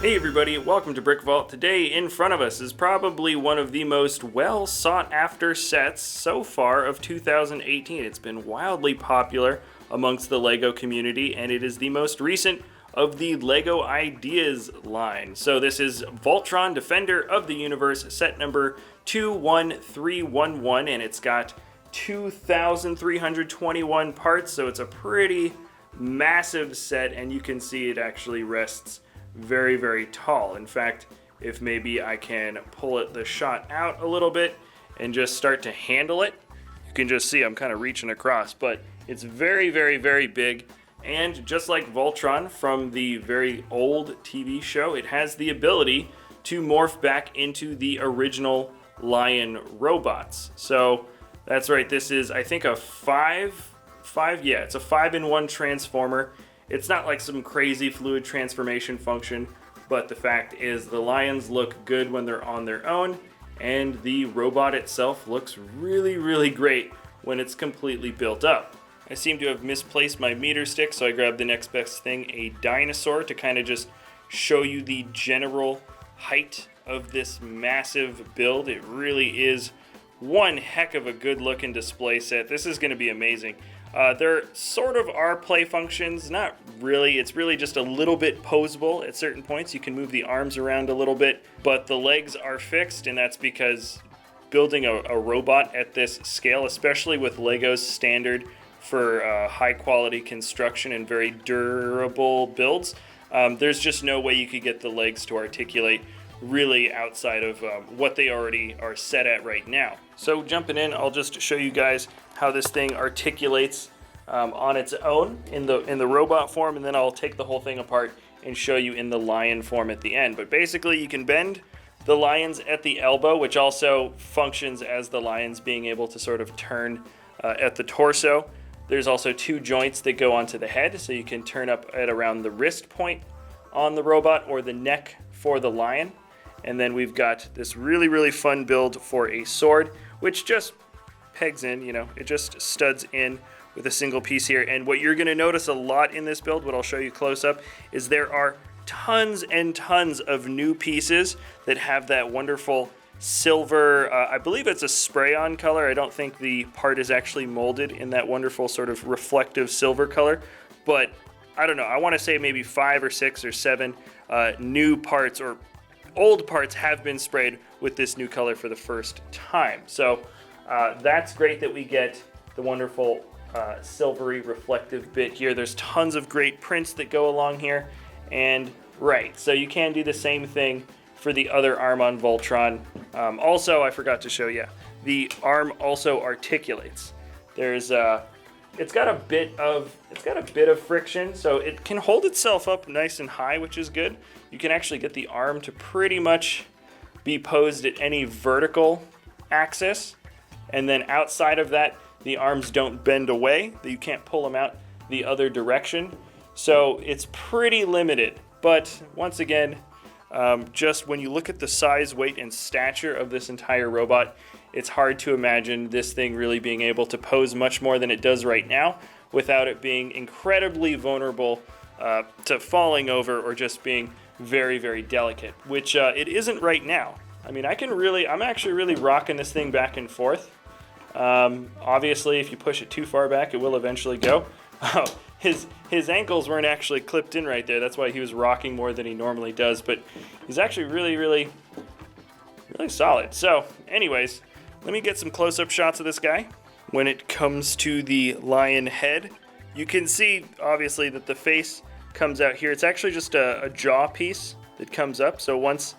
Hey everybody, welcome to BrickVault. Today in front of us is probably one of the most well sought after sets so far of 2018. It's been wildly popular amongst the LEGO community, and it is the most recent of the LEGO Ideas line. So this is Voltron Defender of the Universe set number 21311, and it's got 2,321 parts, so it's a pretty massive set, and you can see it actually rests very, very tall. In fact, if maybe I can pull the shot out a little bit and just start to handle it, you can just see I'm kind of reaching across, but it's very, very, very big. And just like Voltron from the very old TV show, it has the ability to morph back into the original lion robots. So that's right, this is, I think, it's a 5-in-1 transformer. It's not like some crazy fluid transformation function, but the fact is the lions look good when they're on their own, and the robot itself looks really, really great when it's completely built up. I seem to have misplaced my meter stick, so I grabbed the next best thing, a dinosaur, to kind of just show you the general height of this massive build. It really is one heck of a good looking display set. This is going to be amazing. There sort of are play functions, not really. It's really just a little bit posable at certain points. You can move the arms around a little bit, but the legs are fixed, and that's because building a robot at this scale, especially with LEGO's standard for high quality construction and very durable builds, there's just no way you could get the legs to articulate really outside of what they already are set at right now. So jumping in, I'll just show you guys how this thing articulates on its own in the robot form, and then I'll take the whole thing apart and show you in the lion form at the end. But basically you can bend the lions at the elbow, which also functions as the lions being able to sort of turn at the torso. There's also two joints that go onto the head, so you can turn up at around the wrist point on the robot or the neck for the lion. And then we've got this really, really fun build for a sword, which just pegs in, it just studs in with a single piece here. And what you're going to notice a lot in this build, what I'll show you close up, is there are tons and tons of new pieces that have that wonderful silver, I believe it's a spray-on color. I don't think the part is actually molded in that wonderful sort of reflective silver color, but I don't know, I want to say maybe 5 or 6 or 7 new parts, or old parts, have been sprayed with this new color for the first time. So that's great that we get the wonderful silvery reflective bit here. There's tons of great prints that go along here, and right, so you can do the same thing for the other arm on Voltron. Also, I forgot to show you, the arm also articulates. There's it's got a bit of friction, so it can hold itself up nice and high, which is good. You can actually get the arm to pretty much be posed at any vertical axis, and then outside of that, the arms don't bend away. You can't pull them out the other direction. So it's pretty limited, but once again, just when you look at the size, weight, and stature of this entire robot, it's hard to imagine this thing really being able to pose much more than it does right now without it being incredibly vulnerable to falling over or just being very, very delicate, which it isn't right now. I mean, I'm actually really rocking this thing back and forth. Obviously, if you push it too far back, it will eventually go. Oh, his ankles weren't actually clipped in right there. That's why he was rocking more than he normally does, but he's actually really, really, really solid. So, anyways, let me get some close-up shots of this guy. When it comes to the lion head, you can see, obviously, that the face comes out here. It's actually just a jaw piece that comes up. So once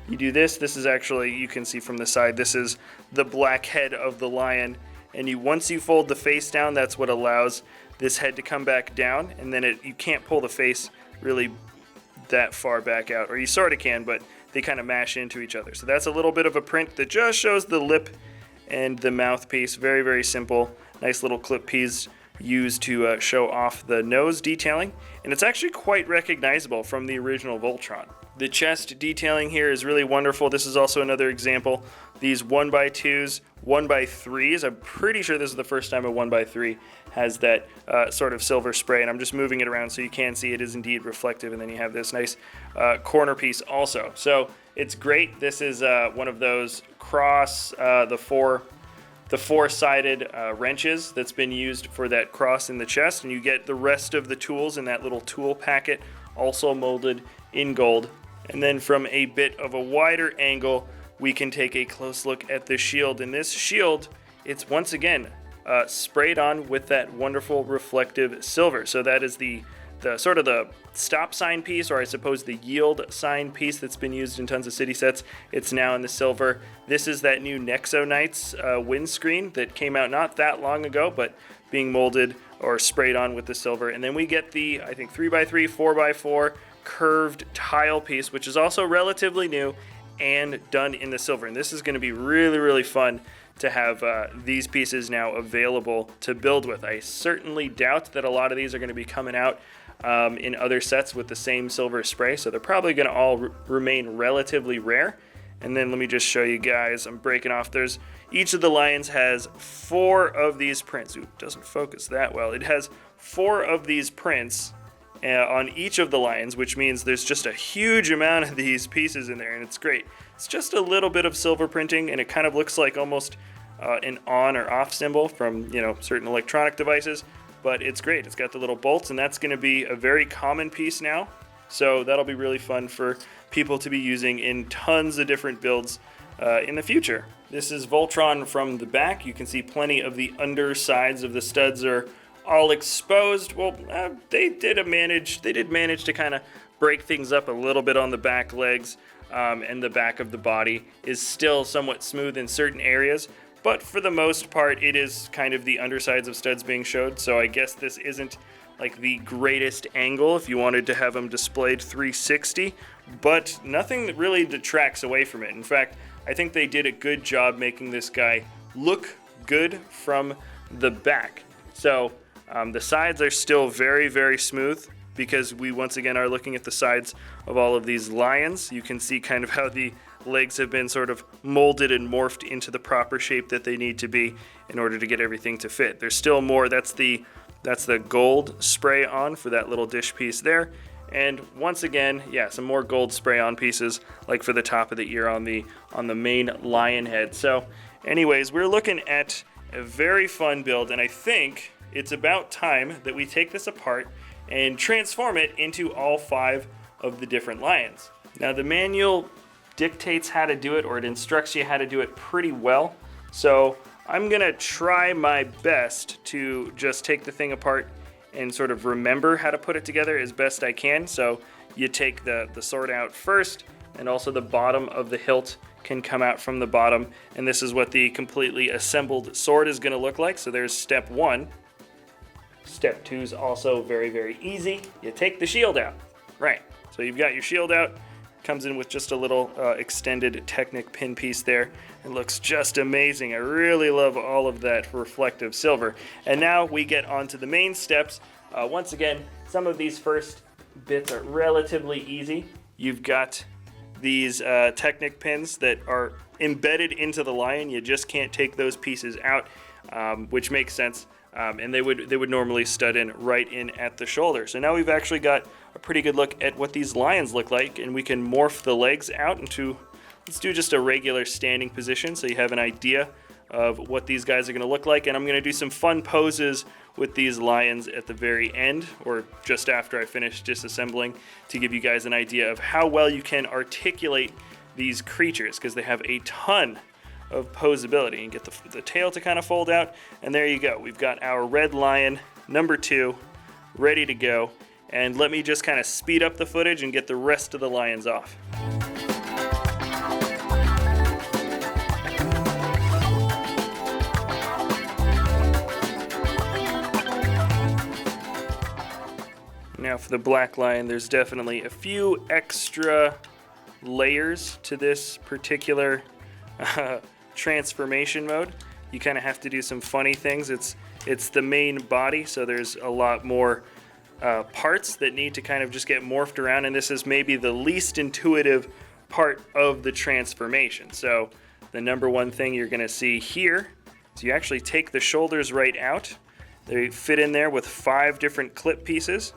you do this is actually, you can see from the side, this is the black head of the lion. And once you fold the face down, that's what allows this head to come back down. And then you can't pull the face really that far back out. Or you sort of can, but they kind of mash into each other. So that's a little bit of a print that just shows the lip and the mouthpiece. Very, very simple. Nice little clip piece used to show off the nose detailing, and it's actually quite recognizable from the original Voltron. The chest detailing here is really wonderful. This is also another example. These 1x2s 1x3s. I'm pretty sure this is the first time a 1x3 has that sort of silver spray, and I'm just moving it around so you can see it is indeed reflective, and then you have this nice corner piece also. So it's great. This is one of those cross, the four-sided wrenches that's been used for that cross in the chest, and you get the rest of the tools in that little tool packet, also molded in gold. And then from a bit of a wider angle, we can take a close look at the shield. And this shield, it's once again sprayed on with that wonderful reflective silver. So that is the sort of the stop sign piece, or I suppose the yield sign piece that's been used in tons of city sets. It's now in the silver. This is that new Nexo Knights windscreen that came out not that long ago, but being molded or sprayed on with the silver. And then we get the, I think, 3x3, 4x4 curved tile piece, which is also relatively new and done in the silver. And this is going to be really, really fun to have these pieces now available to build with. I certainly doubt that a lot of these are going to be coming out in other sets with the same silver spray, so they're probably going to all remain relatively rare. And then let me just show you guys, I'm breaking off, each of the lions has 4 of these prints. Ooh, it doesn't focus that well. It has 4 of these prints on each of the lions, which means there's just a huge amount of these pieces in there, and it's great. It's just a little bit of silver printing, and it kind of looks like almost an on or off symbol from, you know, certain electronic devices, but it's great. It's got the little bolts, and that's going to be a very common piece now, so that'll be really fun for people to be using in tons of different builds in the future. This is Voltron from the back. You can see plenty of the undersides of the studs are all exposed. Well, they did manage to kind of break things up a little bit on the back legs, and the back of the body is still somewhat smooth in certain areas, but for the most part it is kind of the undersides of studs being showed. So I guess this isn't like the greatest angle if you wanted to have them displayed 360, but nothing that really detracts away from it. In fact, I think they did a good job making this guy look good from the back. So the sides are still very, very smooth because we once again are looking at the sides of all of these lions. You can see kind of how the legs have been sort of molded and morphed into the proper shape that they need to be in order to get everything to fit. There's still more. That's the gold spray on for that little dish piece there. And once again, yeah, some more gold spray on pieces like for the top of the ear on the main lion head. So anyways, we're looking at a very fun build, and I think it's about time that we take this apart and transform it into all 5 of the different lions. Now the manual dictates how to do it, or it instructs you how to do it pretty well. So I'm gonna try my best to just take the thing apart and sort of remember how to put it together as best I can. So you take the sword out first, and also the bottom of the hilt can come out from the bottom, and this is what the completely assembled sword is gonna look like. So there's step 1. Step 2 is also very, very easy. You take the shield out. Right, so you've got your shield out. Comes in with just a little extended Technic pin piece there. It looks just amazing. I really love all of that reflective silver. And now we get onto the main steps. Once again, some of these first bits are relatively easy. You've got these Technic pins that are embedded into the lion. You just can't take those pieces out, which makes sense. And they would normally stud in right in at the shoulder. So now we've actually got a pretty good look at what these lions look like, and we can morph the legs out into, let's do just a regular standing position so you have an idea of what these guys are going to look like. And I'm going to do some fun poses with these lions at the very end, or just after I finish disassembling, to give you guys an idea of how well you can articulate these creatures, because they have a ton of posability. And get the tail to kind of fold out, and there you go. We've got our red lion number 2 ready to go. And let me just kind of speed up the footage and get the rest of the lions off. Now for the black lion, there's definitely a few extra layers to this particular transformation mode. You kind of have to do some funny things. It's the main body, so there's a lot more parts that need to kind of just get morphed around, and this is maybe the least intuitive part of the transformation. So the number one thing you're gonna see here is you actually take the shoulders right out. They fit in there with 5 different clip pieces,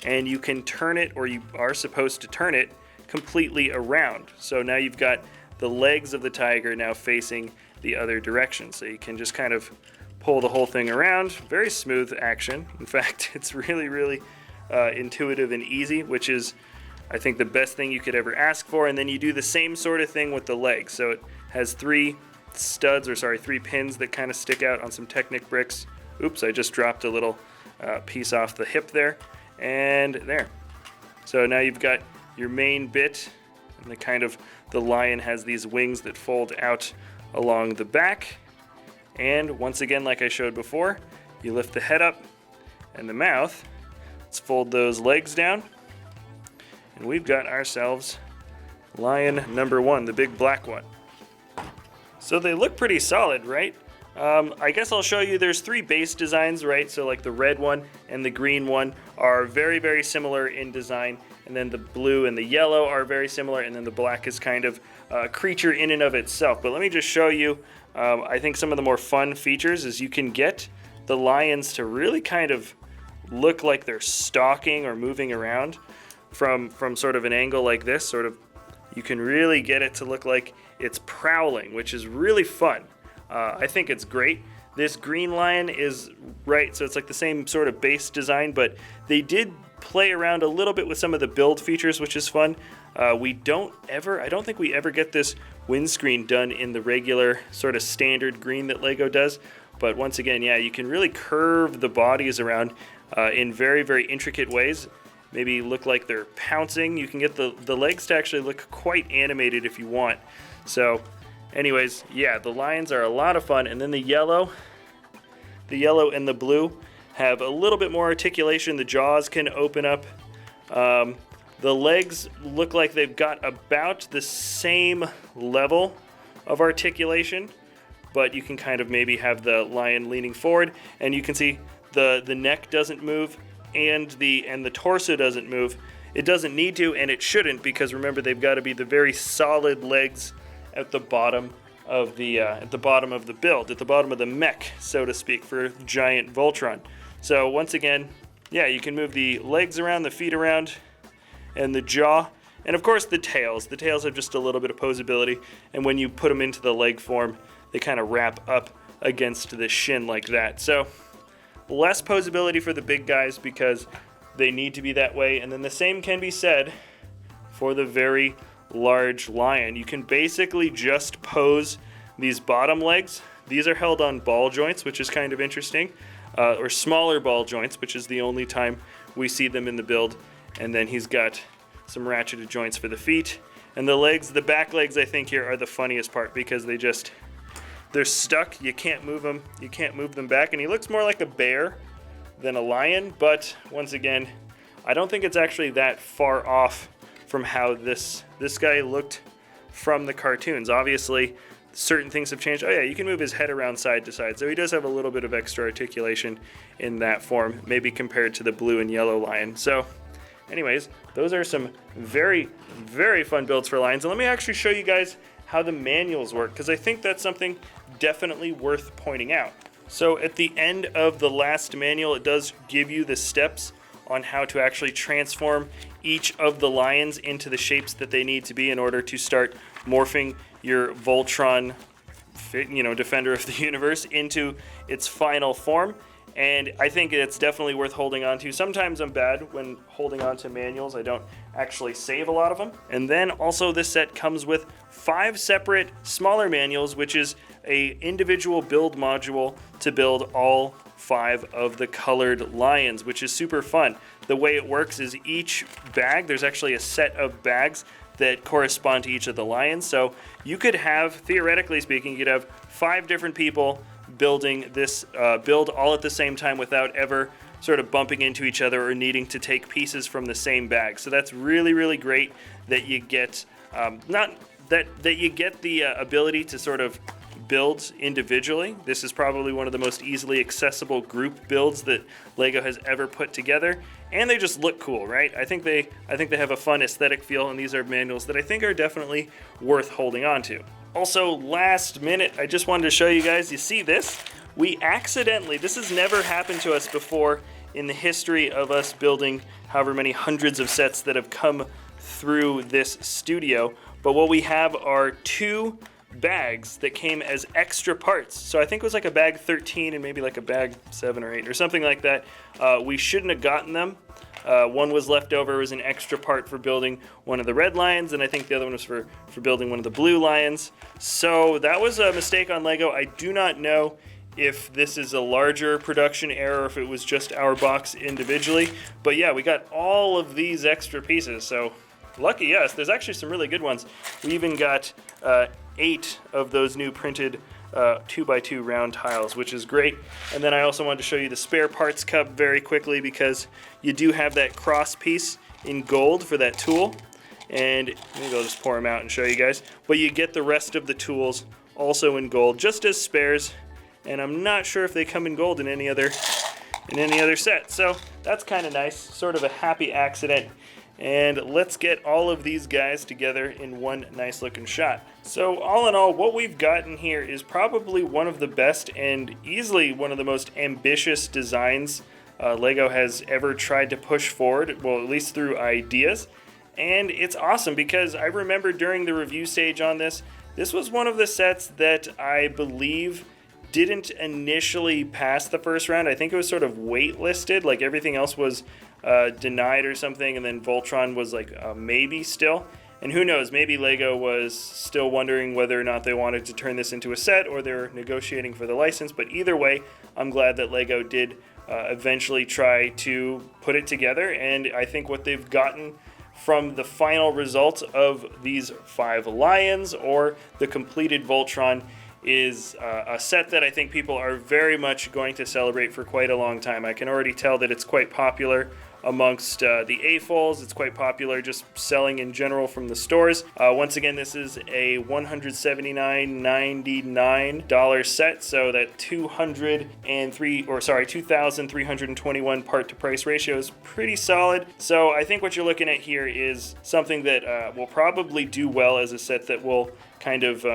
and you can turn it, or you are supposed to turn it, completely around. So now you've got the legs of the tiger now facing the other direction. So you can just kind of pull the whole thing around. Very smooth action. In fact, it's really intuitive and easy, which is, I think, the best thing you could ever ask for. And then you do the same sort of thing with the legs. So it has 3 pins that kind of stick out on some Technic bricks. Oops, I just dropped a little piece off the hip there. And there. So now you've got your main bit, and the lion has these wings that fold out along the back. And once again, like I showed before, you lift the head up and the mouth. Let's fold those legs down, and we've got ourselves lion number 1, the big black one. So they look pretty solid, right? I guess I'll show you, there's 3 base designs, right? So like the red one and the green one are very similar in design, and then the blue and the yellow are very similar, and then the black is kind of a creature in and of itself. But let me just show you, I think some of the more fun features is you can get the lions to really kind of look like they're stalking or moving around from sort of an angle like this. You can really get it to look like it's prowling, which is really fun. I think it's great. This green lion is right, so it's like the same sort of base design, but they did play around a little bit with some of the build features, which is fun. I don't think we ever get this windscreen done in the regular sort of standard green that Lego does. But once again, yeah, you can really curve the bodies around in very intricate ways. Maybe look like they're pouncing. You can get the legs to actually look quite animated if you want. So anyways, yeah, the lions are a lot of fun. And then the yellow and the blue have a little bit more articulation. The jaws can open up. The legs look like they've got about the same level of articulation, but you can kind of maybe have the lion leaning forward, and you can see the neck doesn't move and the torso doesn't move. It doesn't need to, and it shouldn't, because remember, they've got to be the very solid legs at the bottom of the build, at the bottom of the mech, so to speak, for giant Voltron. So once again, yeah, you can move the legs around, the feet around, and the jaw, and of course the tails. The tails have just a little bit of posability, and when you put them into the leg form, they kind of wrap up against the shin like that. So less posability for the big guys because they need to be that way, and then the same can be said for the very large lion. You can basically just pose these bottom legs. These are held on ball joints, which is kind of interesting, or smaller ball joints, which is the only time we see them in the build. And then he's got some ratcheted joints for the feet. And the legs, the back legs, I think here are the funniest part, because they're stuck. You can't move them. You can't move them back. And he looks more like a bear than a lion. But once again, I don't think it's actually that far off from how this guy looked from the cartoons. Obviously, certain things have changed. Oh yeah, you can move his head around side to side. So he does have a little bit of extra articulation in that form, maybe compared to the blue and yellow lion. So anyways, those are some very fun builds for lions. And let me actually show you guys how the manuals work, because I think that's something definitely worth pointing out. So at the end of the last manual, it does give you the steps on how to actually transform each of the lions into the shapes that they need to be in order to start morphing your Voltron, Defender of the Universe into its final form. And I think it's definitely worth holding on to. Sometimes I'm bad when holding on to manuals. I don't actually save a lot of them. And then also this set comes with 5 separate smaller manuals, which is a individual build module to build all 5 of the colored lions, which is super fun. The way it works is each bag, there's actually a set of bags that correspond to each of the lions. So you could have, theoretically speaking, you could have 5 different people building this build all at the same time without ever sort of bumping into each other or needing to take pieces from the same bag. So that's really great that you get that you get the ability to sort of build individually. This is probably one of the most easily accessible group builds that Lego has ever put together, and they just look cool, right? I think they have a fun aesthetic feel, and these are manuals that I think are definitely worth holding on to. Also, last minute, I just wanted to show you guys, you see this? We accidentally, this has never happened to us before in the history of us building however many hundreds of sets that have come through this studio, but what we have are 2 bags that came as extra parts. So I think it was like a bag 13 and maybe like a bag 7 or 8 or something like that. We shouldn't have gotten them. One was left over, it was an extra part for building one of the red lions, and I think the other one was for building one of the blue lions. So that was a mistake on LEGO. I do not know if this is a larger production error, if it was just our box individually. But yeah, we got all of these extra pieces, so lucky us. There's actually some really good ones. We even got 8 of those new printed 2x2 round tiles, which is great. And then I also wanted to show you the spare parts cup very quickly, because you do have that cross piece in gold for that tool. And maybe I'll just pour them out and show you guys. But you get the rest of the tools also in gold, just as spares. And I'm not sure if they come in gold in any other set. So that's kind of nice, sort of a happy accident. And let's get all of these guys together in one nice looking shot. So all in all, what we've gotten here is probably one of the best and easily one of the most ambitious designs LEGO has ever tried to push forward, well, at least through ideas. And it's awesome because I remember during the review stage on this, this was one of the sets that I believe didn't initially pass the first round. I think it was sort of waitlisted, like everything else was denied or something, and then Voltron was like maybe still. And who knows, maybe LEGO was still wondering whether or not they wanted to turn this into a set, or they're negotiating for the license. But either way, I'm glad that LEGO did eventually try to put it together, and I think what they've gotten from the final result of these 5 lions or the completed Voltron is a set that I think people are very much going to celebrate for quite a long time. I can already tell that it's quite popular amongst the AFOLs. It's quite popular just selling in general from the stores. Once again, this is a $179.99 set, so that 2,321 part to price ratio is pretty solid. So I think what you're looking at here is something that will probably do well as a set that will kind of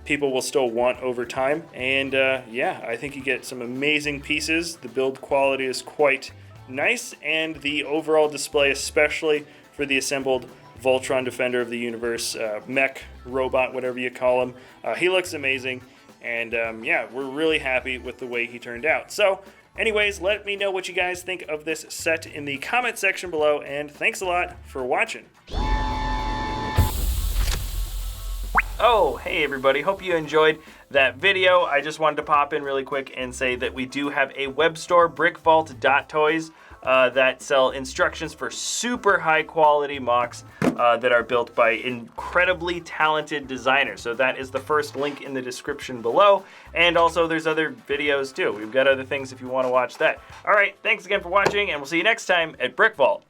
people will still want over time. And yeah, I think you get some amazing pieces. The build quality is quite nice, and the overall display, especially for the assembled Voltron Defender of the Universe mech robot, whatever you call him, he looks amazing. And yeah, we're really happy with the way he turned out. So anyways, let me know what you guys think of this set in the comment section below, and thanks a lot for watching. Oh, hey everybody, hope you enjoyed that video. I just wanted to pop in really quick and say that we do have a web store, BrickVault.toys, that sell instructions for super high quality mocks that are built by incredibly talented designers. So that is the first link in the description below. And also there's other videos too. We've got other things if you want to watch that. All right, thanks again for watching, and we'll see you next time at BrickVault.